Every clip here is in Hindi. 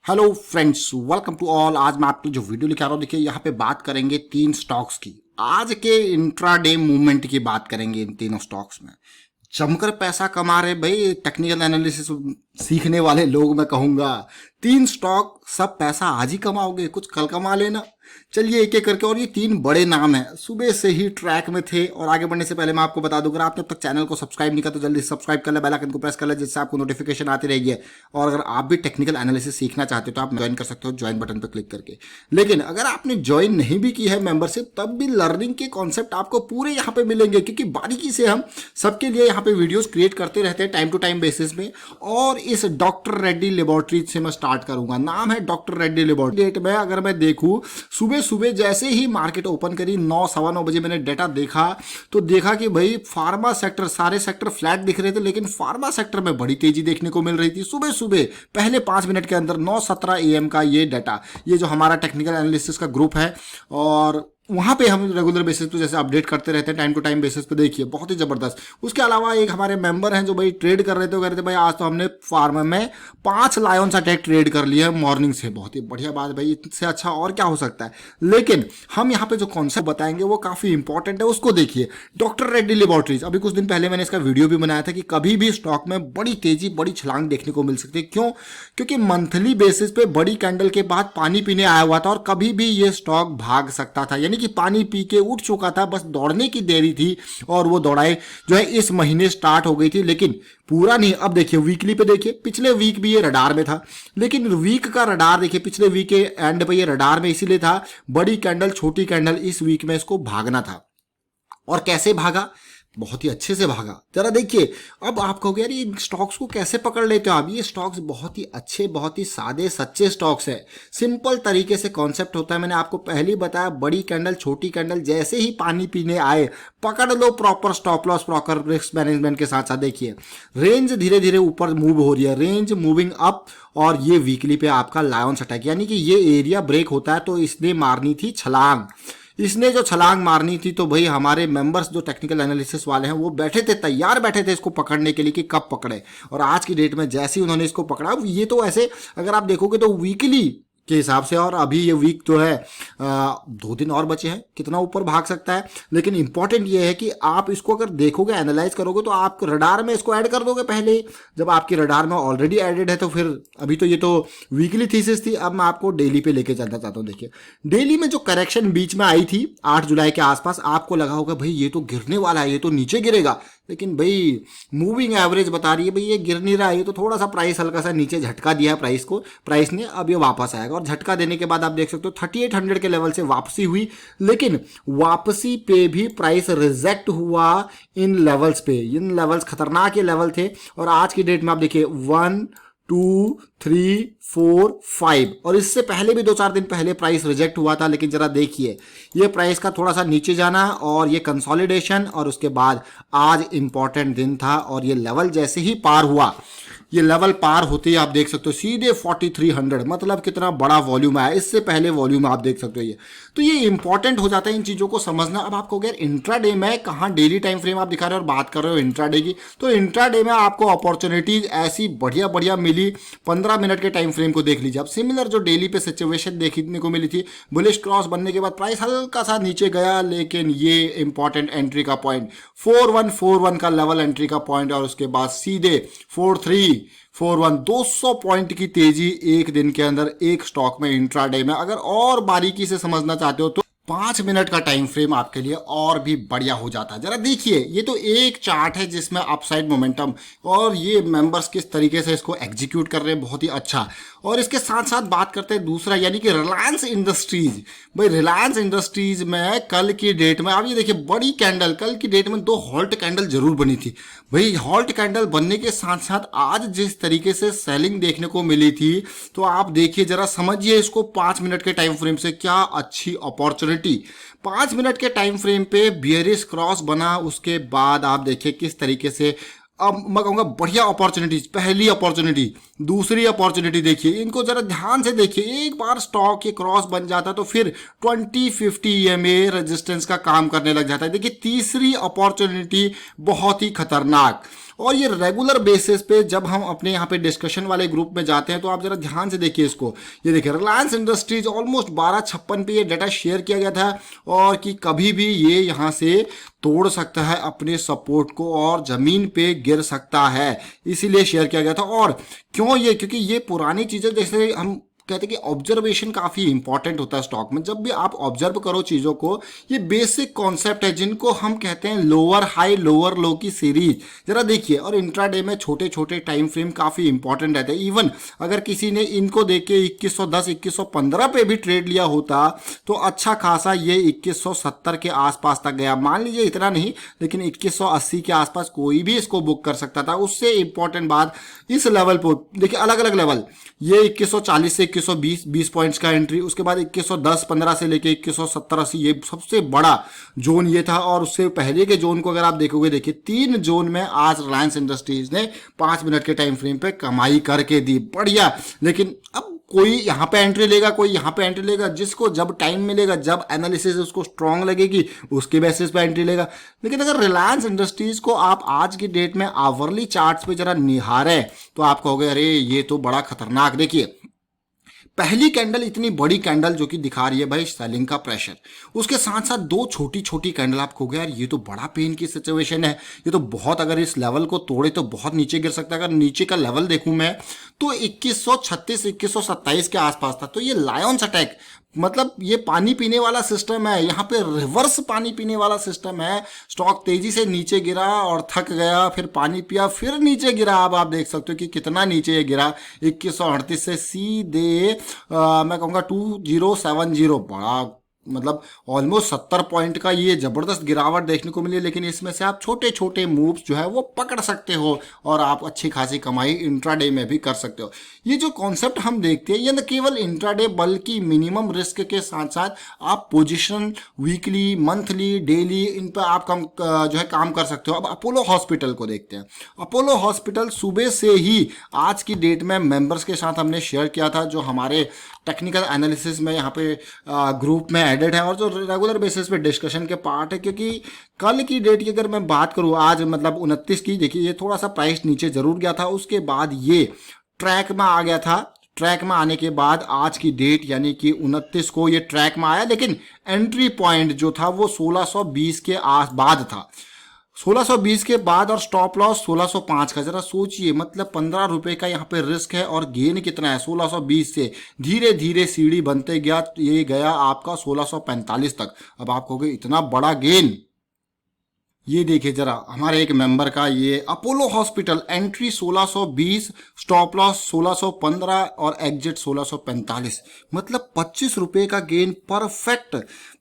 Hello friends, welcome to all. आज मैं आपको जो वीडियो लेके आ रहा हूँ, देखिए यहाँ पे बात करेंगे तीन स्टॉक्स की। आज के इंट्राडे मूवमेंट की बात करेंगे। इन तीनों स्टॉक्स में जमकर पैसा कमा रहे भाई टेक्निकल एनालिसिस सीखने वाले लोग। मैं कहूंगा तीन स्टॉक सब पैसा आज ही कमाओगे, कुछ कल कमा लेना। चलिए एक एक करके, और ये तीन बड़े नाम हैं, सुबह से ही ट्रैक में थे। और आगे बढ़ने से पहले मैं आपको बता दूं, अगर आपने अब तक चैनल को सब्सक्राइब नहीं किया तो जल्दी सब्सक्राइब कर ले, बेल आइकन को प्रेस कर ले, जिससे आपको नोटिफिकेशन आती रहेगी। और अगर आप भी टेक्निकल एनालिसिस सीखना चाहते हो तो आप ज्वाइन कर सकते हो ज्वाइन बटन पर क्लिक करके। लेकिन अगर आपने ज्वाइन नहीं भी की है मेंबरशिप, तब भी लर्निंग के कॉन्सेप्ट आपको पूरे यहाँ पे मिलेंगे, क्योंकि बारीकी से हम सबके लिए यहाँ पे वीडियोस क्रिएट करते रहते हैं टाइम टू टाइम बेसिस में। और इस डॉक्टर रेड्डी लेबोरेटरीज से मैं स्टार्ट करूंगा। नाम है डॉक्टर रेड्डी लेबोरेटरी। डेट में अगर मैं देखूं, सुबह सुबह जैसे ही मार्केट ओपन करी 9 सवा 9 बजे मैंने डाटा देखा तो देखा कि भाई फार्मा सेक्टर, सारे सेक्टर फ्लैट दिख रहे थे, लेकिन फार्मा सेक्टर में बड़ी तेजी देखने को मिल रही थी। सुबह सुबह पहले 5 मिनट के अंदर 9:17 AM का ये डाटा, ये जो हमारा टेक्निकल एनालिसिस का ग्रुप है, और वहाँ पे हम रेगुलर बेसिस पे जैसे अपडेट करते रहते हैं टाइम टू टाइम बेसिस पे। देखिए बहुत ही ज़बरदस्त। उसके अलावा एक हमारे मेंबर हैं जो भाई ट्रेड कर रहे थे, वो कह रहे थे भाई आज तो हमने फार्मा में 5 लायंस अटैक ट्रेड कर लिया है मॉर्निंग से। बहुत ही बढ़िया बात भाई, इससे अच्छा और क्या हो सकता है। लेकिन हम यहाँ पे जो कॉन्सेप्ट बताएंगे वो काफ़ी इंपॉर्टेंट है, उसको देखिए। डॉक्टर रेड्डी लेबोरेटरीज, अभी कुछ दिन पहले मैंने इसका वीडियो भी बनाया था कि कभी भी स्टॉक में बड़ी तेजी, बड़ी छलांग देखने को मिल सकती है। क्यों? क्योंकि मंथली बेसिस पे बड़ी कैंडल के बाद पानी पीने आया हुआ था और कभी भी ये स्टॉक भाग सकता था, यानी कि पानी पी के उठ चुका था, बस दौड़ने की देरी थी। और वो दौड़ाई जो है इस महीने स्टार्ट हो गई थी, लेकिन पूरा नहीं। अब देखिए वीकली पे देखिए, पिछले वीक भी ये रडार में था, लेकिन वीक का रडार देखिए, पिछले वीक के एंड पे ये रडार में इसीलिए था, बड़ी कैंडल छोटी कैंडल, इस वीक में इसको भागना था। और कैसे भागा? बहुत ही अच्छे से भागा। जरा देखिए, अब आप कहोगे यार ये स्टॉक्स को कैसे पकड़ लेते हो आप? ये स्टॉक्स बहुत ही अच्छे, बहुत ही सादे सच्चे स्टॉक्स है। सिंपल तरीके से कॉन्सेप्ट होता है। मैंने आपको पहले ही बताया, बड़ी कैंडल छोटी कैंडल जैसे ही पानी पीने आए पकड़ लो, proper stop loss, proper risk management के साथ साथ। देखिए रेंज धीरे धीरे ऊपर मूव हो रही है, रेंज मूविंग अप। और ये वीकली पे आपका लायंस अटैक, यानी कि ये एरिया ब्रेक होता है तो इसने मारनी थी छलांग। इसने जो छलांग मारनी थी तो भाई हमारे मेंबर्स जो टेक्निकल एनालिसिस वाले हैं वो बैठे थे, तैयार बैठे थे इसको पकड़ने के लिए कि कब पकड़े। और आज की डेट में जैसे ही उन्होंने इसको पकड़ा, ये तो ऐसे अगर आप देखोगे तो वीकली के हिसाब से, और अभी ये वीक जो है 2 दिन और बचे हैं, कितना ऊपर भाग सकता है। लेकिन इंपॉर्टेंट ये है कि आप इसको अगर देखोगे, एनालाइज करोगे, तो आप रडार में इसको ऐड कर दोगे पहले ही। जब आपकी रडार में ऑलरेडी एडेड है तो फिर अभी तो ये तो वीकली थीसिस थी, अब मैं आपको डेली पे लेके चलना चाहता हूँ। देखिए डेली में जो करेक्शन बीच में आई थी 8 जुलाई के आसपास, आपको लगा होगा भाई ये तो गिरने वाला है, ये तो नीचे गिरेगा। लेकिन भाई मूविंग एवरेज बता रही है भाई ये गिर नहीं रहा है, ये तो थोड़ा सा प्राइस हल्का सा नीचे झटका दिया है प्राइस ने, अब ये वापस आएगा। और झटका देने के बाद आप देख सकते हो 3800 के लेवल से वापसी हुई, लेकिन वापसी पे भी प्राइस रिजेक्ट हुआ इन लेवल्स पे। इन लेवल्स खतरनाक ये लेवल थे। और आज की डेट में आप देखिए 1 2 3 4 5, और इससे पहले भी 2-4 दिन पहले प्राइस रिजेक्ट हुआ था। लेकिन जरा देखिए ये प्राइस का थोड़ा सा नीचे जाना और ये कंसोलिडेशन, और उसके बाद आज इंपॉर्टेंट दिन था और ये लेवल जैसे ही पार हुआ, ये लेवल पार होते ही आप देख सकते हो सीधे 4300, मतलब कितना बड़ा वॉल्यूम आया। इससे पहले वॉल्यूम आप देख सकते हो ये, तो ये इंपॉर्टेंट हो जाता है इन चीज़ों को समझना। अब आपको यार इंट्राडे में कहाँ डेली टाइम फ्रेम आप दिखा रहे हो और बात कर रहे हो इंट्राडे की, तो इंट्राडे में आपको अपॉर्चुनिटीज ऐसी बढ़िया बढ़िया मिली। 15 मिनट के टाइम फ्रेम को देख लीजिए। अब सिमिलर जो डेली पे सिचुएशन देखने को मिली थी, बुलिश क्रॉस बनने के बाद प्राइस हल्का सा नीचे गया, लेकिन ये इंपॉर्टेंट एंट्री का पॉइंट 4141 का लेवल एंट्री का पॉइंट, और उसके बाद सीधे 4341, 200 पॉइंट की तेजी एक दिन के अंदर एक स्टॉक में इंट्राडे में। अगर और बारीकी से समझना चाहते हो तो 5 मिनट का टाइम फ्रेम आपके लिए और भी बढ़िया हो जाता है। जरा देखिए ये तो एक चार्ट है जिसमें अपसाइड मोमेंटम, और ये मेंबर्स किस तरीके से इसको एग्जीक्यूट कर रहे हैं, बहुत ही अच्छा। और इसके साथ साथ बात करते हैं दूसरा, यानी कि रिलायंस इंडस्ट्रीज। भाई रिलायंस इंडस्ट्रीज में कल की डेट में आप ये देखिए बड़ी कैंडल, कल की डेट में 2 हॉल्ट कैंडल जरूर बनी थी। भाई हॉल्ट कैंडल बनने के साथ साथ आज जिस तरीके से सेलिंग देखने को मिली थी, तो आप देखिए जरा समझिए इसको 5 मिनट के टाइम फ्रेम से, क्या अच्छी अपॉर्चुनिटी। 5 मिनट के टाइम फ्रेम पे बियरिश क्रॉस बना, उसके बाद आप देखिए किस तरीके से, अब मैं कहूँगा बढ़िया अपॉर्चुनिटीज। पहली अपॉर्चुनिटी, दूसरी अपॉर्चुनिटी देखिए, इनको जरा ध्यान से देखिए। एक बार स्टॉक ये क्रॉस बन जाता तो फिर 2050 EMA रेजिस्टेंस का काम करने लग जाता है। देखिए तीसरी अपॉर्चुनिटी बहुत ही खतरनाक, और ये रेगुलर बेसिस पे जब हम अपने यहाँ पे डिस्कशन वाले ग्रुप में जाते हैं तो आप जरा ध्यान से देखिए इसको। ये देखिए रिलायंस इंडस्ट्रीज ऑलमोस्ट 1256 पे ये डाटा शेयर किया गया था और कि कभी भी ये यहाँ से तोड़ सकता है अपने सपोर्ट को और जमीन पे गिर सकता है, इसीलिए शेयर किया गया था। और क्यों ये, क्योंकि ये पुरानी चीजें, जैसे हम कहते हैं कि ऑब्जर्वेशन काफी इंपॉर्टेंट होता है स्टॉक में। जब भी आप ऑब्जर्व करो चीजों को, ये बेसिक कॉन्सेप्ट है जिनको हम कहते हैं लोअर हाई लोअर लो की सीरीज, जरा देखिए। और इंट्राडे में छोटे छोटे टाइम फ्रेम काफी इंपॉर्टेंट रहते हैं। इवन अगर किसी ने इनको देख के 2110 2115 पे भी ट्रेड लिया होता तो अच्छा खासा ये 2170 के आसपास तक गया, मान लीजिए इतना नहीं लेकिन 2180 के आसपास कोई भी इसको बुक कर सकता था। उससे इंपॉर्टेंट बात, इस लेवल पर देखिए अलग अलग लेवल, ये 2140 से 2120 20 पॉइंट्स का एंट्री, उसके बाद 2110 15 से लेके 2170 80 ये सबसे बड़ा जोन ये था। और उससे पहले के जोन को अगर आप देखोगे, देखिए 3 जोन में आज रिलायंस इंडस्ट्रीज ने 5 मिनट के टाइम फ्रेम पे कमाई करके दी, बढ़िया। लेकिन अब कोई यहाँ पे एंट्री लेगा, कोई यहाँ पे एंट्री लेगा, जिसको जब टाइम मिलेगा, जब एनालिसिस उसको स्ट्रांग लगेगी उसके बेसिस पे एंट्री लेगा। लेकिन अगर रिलायंस इंडस्ट्रीज को आप आज की डेट में आवरली चार्ट्स पे जरा निहारें तो आप कहोगे अरे ये तो बड़ा खतरनाक। देखिए पहली कैंडल इतनी बड़ी कैंडल जो कि दिखा रही है भाई सेलिंग का प्रेशर, उसके साथ साथ 2 छोटी छोटी कैंडल, आप कहोगे यार ये तो बड़ा पेन की सिचुएशन है, ये तो बहुत, अगर इस लेवल को तोड़े तो बहुत नीचे गिर सकता है। अगर नीचे का लेवल देखूं मैं तो 2136 2127 के आसपास था। तो ये लायंस अटैक, मतलब ये पानी पीने वाला सिस्टम है, यहाँ पे रिवर्स पानी पीने वाला सिस्टम है। स्टॉक तेजी से नीचे गिरा और थक गया, फिर पानी पिया, फिर नीचे गिरा। अब आप देख सकते हो कि कितना नीचे ये गिरा, 2138 से सीधे मैं कहूँगा 2070, बड़ा मतलब ऑलमोस्ट 70 पॉइंट का ये जबरदस्त गिरावट देखने को मिली। लेकिन इसमें से आप छोटे छोटे मूव्स जो है वो पकड़ सकते हो और आप अच्छी खासी कमाई इंट्राडे में भी कर सकते हो। ये जो कॉन्सेप्ट हम देखते हैं ये न केवल इंट्राडे बल्कि मिनिमम रिस्क के साथ साथ आप पोजीशन वीकली मंथली डेली इन पर आप जो है काम कर सकते हो। अब अपोलो हॉस्पिटल को देखते हैं। अपोलो हॉस्पिटल सुबह से ही आज की डेट में मेंबर्स के साथ हमने शेयर किया था, जो हमारे टेक्निकल एनालिसिस में यहाँ पे ग्रुप में एडेड है और जो रेगुलर बेसिस पे डिस्कशन के पार्ट है। क्योंकि कल की डेट की अगर मैं बात करूँ, आज मतलब 29 की, देखिए ये थोड़ा सा प्राइस नीचे जरूर गया था, उसके बाद ये ट्रैक में आ गया था। ट्रैक में आने के बाद आज की डेट यानी कि 29 को ये ट्रैक में आया, लेकिन एंट्री पॉइंट जो था वो 1620 के बाद था, 1620 के बाद, और स्टॉप लॉस 1605 का। जरा सोचिए, मतलब 15 रुपए का यहाँ पे रिस्क है और गेन कितना है, 1620 से धीरे धीरे सीढ़ी बनते गया, ये गया आपका 1645 तक। अब आप कहोगे इतना बड़ा गेन, ये देखिए जरा हमारे एक मेंबर का, ये Apollo hospital entry 1620, stop loss 1615 और एग्जिट 1645, मतलब 25 रुपए का गेन।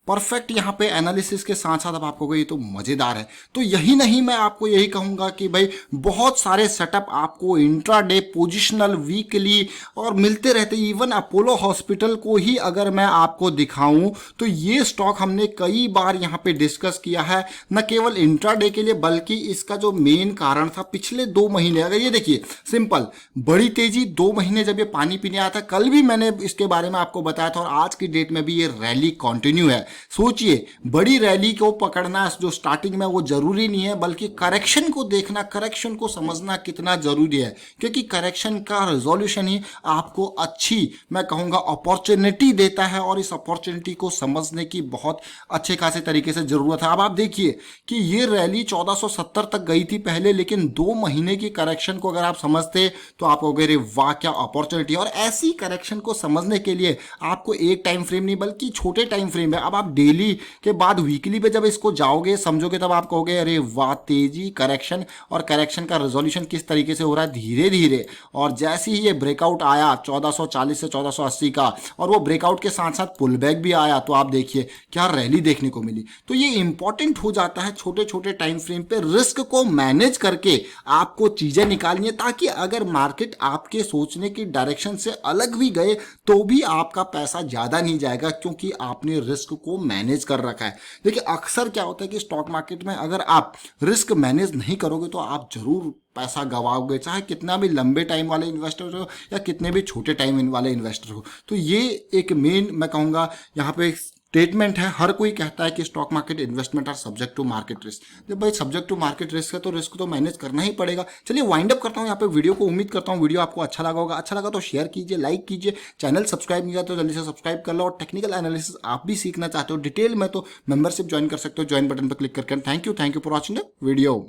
परफेक्ट यहाँ पे एनालिसिस के साथ साथ अब आपको ये तो मजेदार है। तो यही नहीं, मैं आपको यही कहूंगा कि भाई बहुत सारे सेटअप आपको इंट्राडे पोजिशनल वीकली और मिलते रहते। इवन अपोलो हॉस्पिटल को ही अगर मैं आपको दिखाऊं तो ये स्टॉक हमने कई बार यहाँ पे डिस्कस किया है, न केवल इंट्राडे के लिए बल्कि इसका जो मेन कारण था पिछले 2 महीने। अगर ये देखिए सिंपल बड़ी तेजी 2 महीने जब ये पानी पीने आया था, कल भी मैंने इसके बारे में आपको बताया था, और आज की डेट में भी ये रैली कंटिन्यू है। सोचिए बड़ी रैली को पकड़ना जो स्टार्टिंग में वो जरूरी नहीं है, बल्कि करेक्शन को देखना, करेक्शन को समझना कितना जरूरी है। क्योंकि करेक्शन का रिजोल्यूशन ही आपको अच्छी, मैं कहूंगा, अपॉर्चुनिटी देता है और इस अपॉर्चुनिटी को समझने की बहुत अच्छे खासे तरीके से जरूरत है। अब आप देखिए कि ये रैली 1470 तक गई थी पहले, लेकिन 2 महीने की करेक्शन को अगर आप समझते तो आप कहोगे अरे वाह क्या अपॉर्चुनिटी। और ऐसी करेक्शन को समझने के लिए आपको एक टाइम फ्रेम नहीं बल्कि छोटे टाइम फ्रेम है। अब आप डेली के बाद वीकली पे जब इसको जाओगे समझोगे तब आप कहोगे अरे वाह तेजी, करेक्शन, और करेक्शन का रेजोल्यूशन किस तरीके से हो रहा है धीरे धीरे। और जैसे ही ये ब्रेकआउट आया 1440 से 1480 का, और वो ब्रेकआउट के साथ साथ पुल बैक भी आया, तो आप देखिए क्या रैली देखने को मिली। तो ये इंपॉर्टेंट हो जाता है छोटे छोटे टाइम फ्रेम पे रिस्क को मैनेज करके आपको चीजें निकालनी है, ताकि अगर मार्केट आपके सोचने की डायरेक्शन से अलग भी गए तो भी आपका पैसा ज्यादा नहीं जाएगा, क्योंकि आपने रिस्क को मैनेज कर रखा है। देखिए अक्सर क्या होता है कि स्टॉक मार्केट में अगर आप रिस्क मैनेज नहीं करोगे तो आप जरूर पैसा गवाओगे, चाहे कितना भी लंबे टाइम वाले इन्वेस्टर हो या कितने भी छोटे टाइम वाले इन्वेस्टर हो। तो ये एक मेन, मैं कहूँगा, यहाँ पे स्टेटमेंट है, हर कोई कहता है कि stock market investment are subject to market risk. जब भाई सब्जेक्ट टू मार्केट रिस्क है तो रिस्क तो मैनेज करना ही पड़ेगा। चलिए वाइंड अप करता हूँ यहाँ पे वीडियो को। उम्मीद करता हूँ वीडियो आपको अच्छा लगा होगा। अच्छा लगा तो शेयर कीजिए, लाइक कीजिए, चैनल सब्सक्राइब नहीं किया तो जल्दी से सब्सक्राइब कर लो। और टेक्निकल एनालिसिस आप भी सीखना चाहते हो डिटेल में तो मेंबरशिप ज्वाइन कर सकते हो, ज्वाइन बटन पर क्लिक करके। Thank you for watching the video.